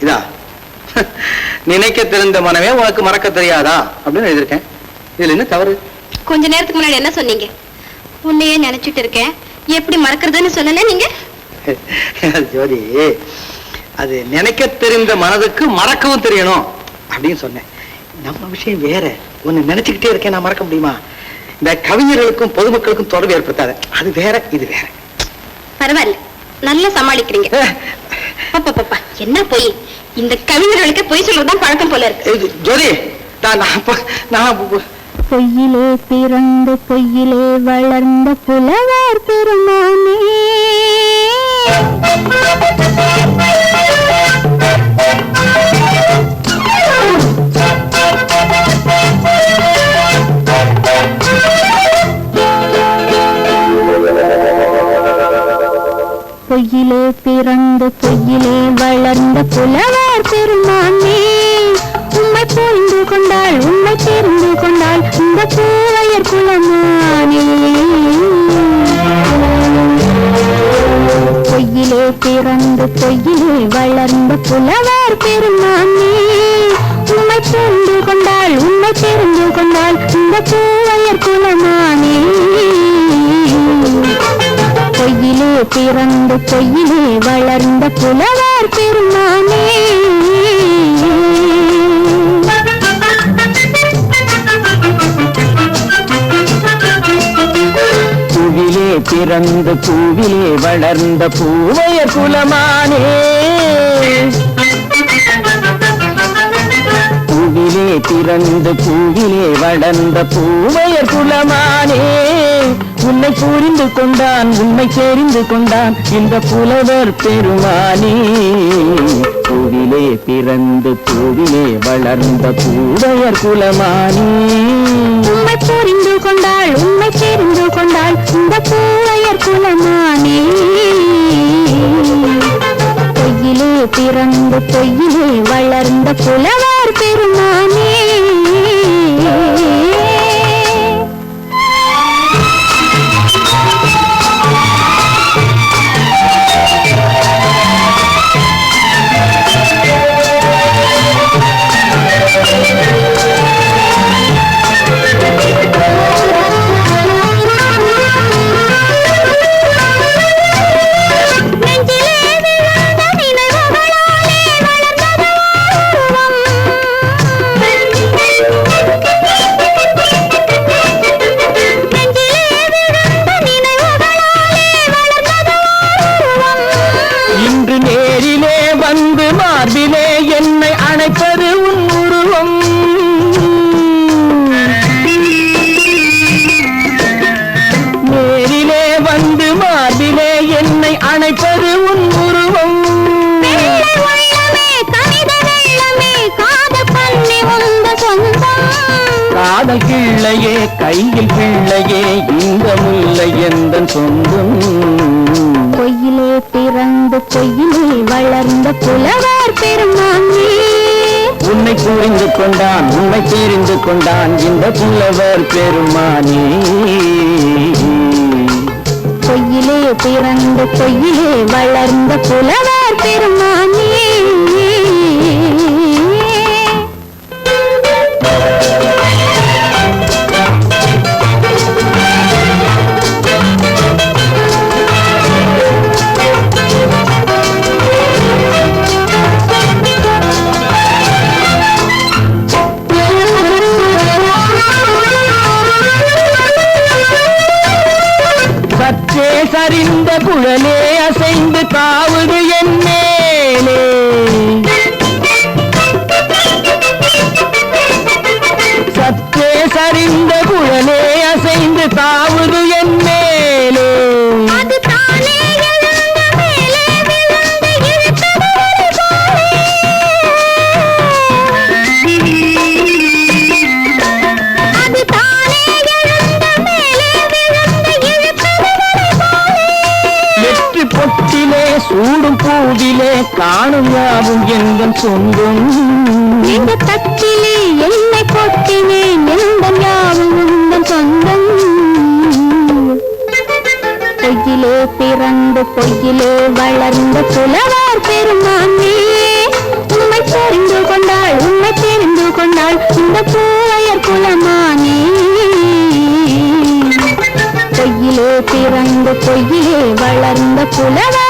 இதா நினைக்க தெரிந்த மனமே உனக்கு மறக்க தெரியாதா அப்படின்னு எழுதியிருக்கேன். இதுல என்ன தவறு? கொஞ்ச நேரத்துக்கு முன்னாடி என்ன சொன்னீங்க? உன்னையே நினைச்சிட்டு இருக்கேன், எப்படி மறக்கிறதுன்னு சொல்லல நீங்க? ஜோதி, அது நினைக்க தெரிந்த மனதுக்கு மறக்கவும் தெரியணும் அப்படின்னு சொன்னேன். நம்ம விஷயம் வேற. உன்னை நினைச்சுக்கிட்டே இருக்கேன், நான் மறக்க முடியுமா? இந்த கவிஞர்களுக்கும் பொதுமக்களுக்கும் தொடர்பு ஏற்படுத்தாத. அது வேற, இது வேற. பரவாயில்ல, நல்லா சமாளிக்கிறீங்க. என்ன போய் இந்த கவிஞர்களுக்கு பொய் சொல்றதுதான் பழக்கம் போல இருக்கு. ஜோதி, பொய்யிலே பிறந்து பொய்யிலே வளர்ந்த புலவர் பெருமானே, பொய்யிலே பிறந்து பொய்யிலே வளர்ந்த புலவர் பெருமானே, உம்மை புரிந்து கொண்டாள் உண்மை தெரிந்து கொண்டாள் இந்த பூவையர் குலமானே. பொய்யிலே பிறந்து பொய்யிலே வளர்ந்த புலவர் பெருமானே, உம்மை புரிந்து கொண்டாள் உண்மை தெரிந்து கொண்டாள் இந்த பூவையர் குலமானே. பொய்யிலே பிறந்து பொய்யிலே வளர்ந்த புலவர் பெருமானே. பூவிலே பிறந்து பூவிலே வளர்ந்த பூவையர் குலமானே, பூவிலே பிறந்து பூவிலே வளர்ந்த பூவையர் குலமானே, உன்னை புரிந்து கொண்டான் உண்மை தெரிந்து கொண்டான் இந்த புலவர் பெருமானே. பூவிலே பிறந்து பூவிலே வளர்ந்த பூவையர் குலமானே, உண்மை புரிந்து கொண்டாள் உண்மை தெரிந்து கொண்டாள் இந்த பூவையர் குலமானே. பொய்யிலே பிறந்து பொய்யிலே வளர்ந்த புலவர் பெருமானே. என்னை அணைப்பது உன் உருவம், நேரிலே வந்து மார்பிலே என்னை அணைப்பது உன் உருவம். காதல் கிள்ளையே கையில் பிள்ளையே இந்த முல்லை எந்தன் சொந்தம். பொய்யிலே பிறந்து பொய்யிலே வளர்ந்த புலவர் பெருமானே, உன்னை புரிந்து கொண்டான் உண்மை தெரிந்து கொண்டான் இந்த புலவர் பெருமானே. பொய்யிலே பிறந்து பொய்யிலே வளர்ந்த புலவர் பெருமானே. சற்றே சரிந்த குழலே அசைந்து தாவுது என் மேலே, சற்றே சரிந்த குழலே அசைந்து தாவுது என் மேலே. பொட்டிலே சூடும் பூவிலே காணும் யாவும் எங்கள் சொந்தம். இந்த தட்டிலே என்னை கொட்டினே எங்கள் யாவும் உங்கள் சொந்தம். பொய்யிலே பிறந்து பொய்யிலே வளர்ந்த புலவர் பெருமானே, பூவையர் குலமானே பொய்யிலே பிறந்து பொய்யிலே வளர்ந்த புலவா